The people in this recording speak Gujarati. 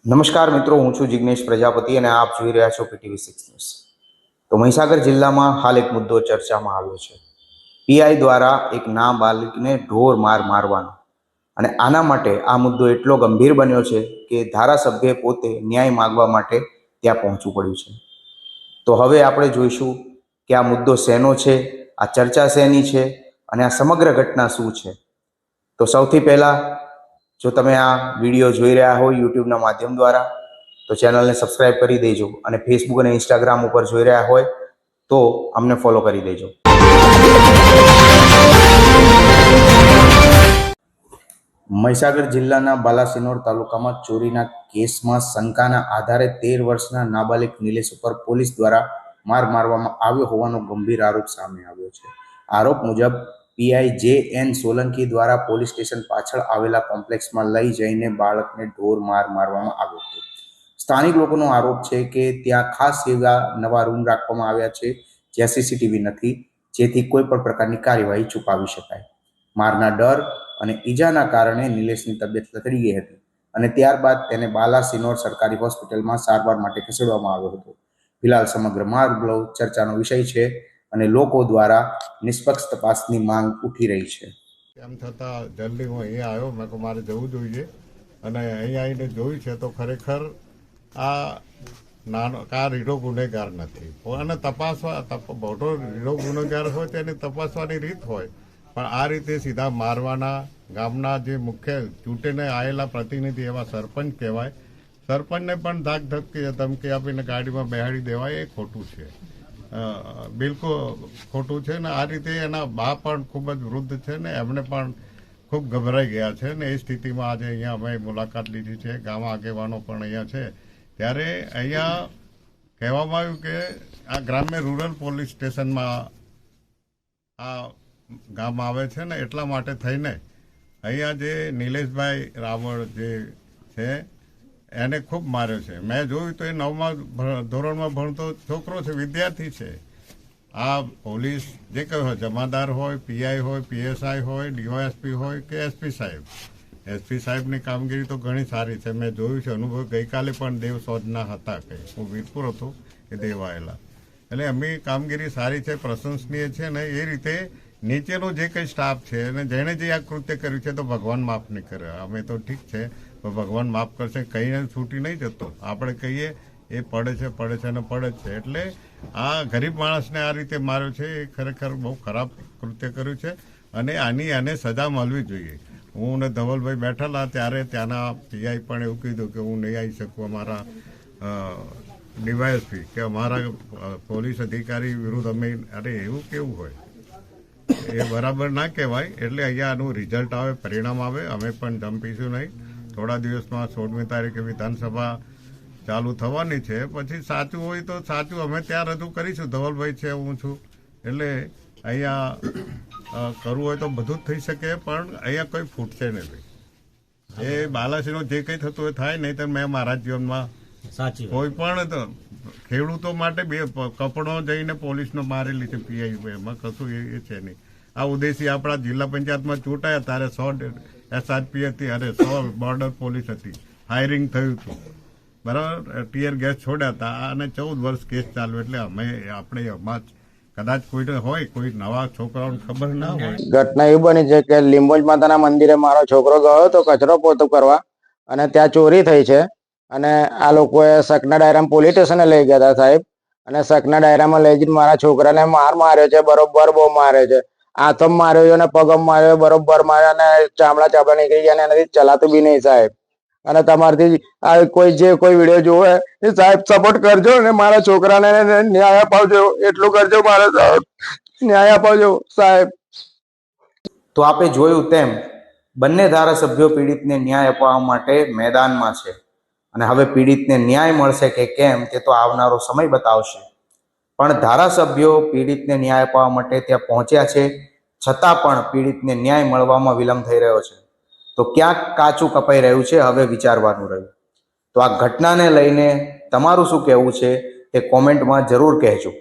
નમસ્કાર મિત્રો, હું છું જિગ્નેશ પ્રજાપતિ અને આપ જોઈ રહ્યા છો PTV6 ન્યૂઝ। તો મહીસાગર જિલ્લામાં હાલ એક મુદ્દો ચર્ચામાં આવ્યો છે। પીઆઈ દ્વારા એક નાબાલિગને ઢોર મારવાનો અને આના માટે આ મુદ્દો એટલો ગંભીર બન્યો છે કે ધારાસભ્ય પોતે ન્યાય માંગવા માટે ત્યાં પહોંચવું પડ્યું છે। તો હવે આપણે જોઈશું કે આ મુદ્દો શેનો છે, આ ચર્ચા શેની છે અને આ સમગ્ર ઘટના શું છે। તો સૌથી પહેલા, જો તમે આ વિડીયો જોઈ રહ્યા હોય યુટ્યુબના માધ્યમ દ્વારા તો ચેનલને સબસ્ક્રાઇબ કરી દેજો અને ફેસબુક અને ઇન્સ્ટાગ્રામ ઉપર જોઈ રહ્યા હોય તો અમને ફોલો કરી દેજો। મહીસાગર જિલ્લાના બાલાસિનોર તાલુકામાં ચોરીના કેસમાં શંકાના આધારે 13 વર્ષના નાબાલિગ નિલેશ ઉપર પોલીસ દ્વારા મારવામાં આવ્યો હોવાનો ગંભીર આરોપ સામે આવ્યો છે। આરોપ મુજબ પીઆઈ JN સોલંકી દ્વારા પોલીસ સ્ટેશન પાછળ આવેલા કોમ્પ્લેક્સમાં લઈ જઈને બાળકને ઢોર મારવામાં આવ્યો હતો। સ્થાનિક લોકોનો આરોપ છે કે ત્યાં ખાસ એવા નવા રૂમ રાખવામાં આવ્યા છે જ્યાં સીસીટીવી નથી, જેથી કોઈ પણ પ્રકારની કાર્યવાહી છુપાવી શકાય। મારના ડર અને ઈજાના કારણે નિલેશની તબિયત લથડી ગઈ હતી અને ત્યારબાદ તેને બાલાસિનોર સરકારી હોસ્પિટલમાં સારવાર માટે ખસેડવામાં આવ્યો હતો। ફિલહાલ સમગ્ર મામલો ચર્ચાનો વિષય છે અને લોકો દ્વારા નિષ્પક્ષ તપાસની માંગ ઉઠી રહી છે। તેમ છતાં જલ્દી હું અહીંયા આવ્યો, મેં કહું મારે જવું જોઈએ અને અહીંયા આવીને જોયું છે તો ખરેખર આ રીઢો ગુનેગાર નથી અને મોટો રીઢો ગુનેગાર હોય તેની તપાસવાની રીત હોય, પણ આ રીતે સીધા મારવાના ગામના જે મુખ્ય ચૂંટીને આવેલા પ્રતિનિધિ એવા સરપંચ કહેવાય, સરપંચને પણ ધમકી આપીને ગાડીમાં બેહાડી દેવાય એ ખોટું છે, બિલકુલ ખોટું છે ને આ રીતે એના બા પણ ખૂબ જ વૃદ્ધ છે ને એમને પણ ખૂબ ગભરાઈ ગયા છે ને એ સ્થિતિમાં આજે અહીંયા અમે મુલાકાત લીધી છે, ગામ આગેવાનો પણ અહીંયા છે। ત્યારે અહીંયા કહેવામાં આવ્યું કે આ ગ્રામ્ય રૂરલ પોલીસ સ્ટેશનમાં આ ગામ આવે છે ને એટલા માટે થઈને અહીંયા જે નિલેશભાઈ રાવળ જે છે એને ખૂબ માર્યો છે। મેં જોયું તો એ 9મા ધોરણમાં ભણતો છોકરો છે, વિદ્યાર્થી છે। આ પોલીસ જે કંઈ હોય, જમાદાર હોય, પીઆઈ હોય, PSI હોય, DYSP હોય કે SP સાહેબની કામગીરી તો ઘણી સારી છે, મેં જોયું છે, અનુભવ। ગઈકાલે પણ દેવ સોજના હતા, કંઈ હું વીરપુર હતો એ દેવ આવેલા, એટલે એમની કામગીરી સારી છે, પ્રશંસનીય છે ને એ રીતે નીચેનો જે કંઈ સ્ટાફ છે અને જેણે જે આ કૃત્ય કર્યું છે તો ભગવાન માફ નહીં કરે, અમે તો ઠીક છે તો ભગવાન માફ કરશે, કહીને છૂટી નહીં જતો, આપણે કહીએ એ પડે છે અને પડે જ છે। એટલે આ ગરીબ માણસને આ રીતે માર્યો છે એ ખરેખર બહુ ખરાબ કૃત્ય કર્યું છે અને આને સજા મળવી જોઈએ। હું ને ધવલભાઈ બેઠેલા ત્યારે ત્યાંના પીઆઈ પણ એવું કીધું કે હું નહીં આવી શકું, અમારા DYSP કે અમારા પોલીસ અધિકારી વિરુદ્ધ અમે, અરે એવું કેવું હોય, એ બરાબર ના કહેવાય। એટલે અહીંયા આનું રિઝલ્ટ આવે, પરિણામ આવે, અમે પણ જંપીશું નહીં। થોડા દિવસમાં 16મી તારીખે વિધાનસભા ચાલુ થવાની છે, પછી સાચું હોય તો સાચું અમે ત્યાં રજૂ કરીશું, ધવલભાઈ છે, હું છું, એટલે અહીંયા કરવું હોય તો બધું જ થઈ શકે, પણ અહીંયા કોઈ ફૂટશે નહીં। એ બાલાસિનોર જે કંઈ થતું હોય થાય, નહીં તો મેં મારા જીવનમાં કોઈ પણ ખેડૂતો માટે બે કપડો જઈને પોલીસનો મારેલી છે પીઆઈ, એમાં કશું એ છે નહીં। આ ઉદ્દેશી આપણા જિલ્લા પંચાયતમાં ચૂંટાયા ત્યારે 100 SRP હતી, અરે 100 બોર્ડર પોલીસ હતી, હાયરિંગ થયું હતું, બરાબર, ટીયર ગેસ છોડ્યા હતા અને 14 વર્ષ કેસ ચાલ્યો। એટલે આપણે એમાં કદાચ કોઈ હોય, કોઈ નવા છોકરાઓને ખબર ના હોય। ઘટના એવી બની છે કે લીંબોજ માતાના મંદિરે મારો છોકરો ગયો હતો કચરો પોતું કરવા અને ત્યાં ચોરી થઈ છે અને આ લોકોએ સકના ડાયરામ પોલીસ સ્ટેશને લઈ ગયા હતા સાહેબ, અને સકના ડાયરામાં લઈ જઈને મારા છોકરાને માર્યો છે, બરોબર બહુ માર્યો છે, હાથમ માર્યો છે અને પગમ માર્યો, બરોબર માર્યો અને ચામડા નીકળી ગયા અને એનાથી ચલાતું બી નહીં સાહેબ। અને તમારથી આ કોઈ વિડીયો જોવે એ સાહેબ સપોર્ટ કરજો અને મારા છોકરાને ન્યાય અપાવજો, એટલું કરજો, મારા ન્યાય અપાવજો સાહેબ। તો આપે જોયું તેમ બંને ધારાસભ્યો પીડિતને ન્યાય અપાવવા માટે મેદાનમાં છે અને હવે પીડિતને ન્યાય મળશે કે કેમ તે તો આવનારો સમય બતાવશે, પણ ધારાસભ્યો પીડિતને ન્યાય અપાવવા માટે ત્યાં પહોંચ્યા છે, છતાં પણ પીડિતને ન્યાય મળવામાં વિલંબ થઈ રહ્યો છે। તો ક્યાંક કાચું કપાઈ રહ્યું છે, હવે વિચારવાનું રહ્યું। તો આ ઘટનાને લઈને તમારું શું કહેવું છે તે કોમેન્ટમાં જરૂર કહેજો।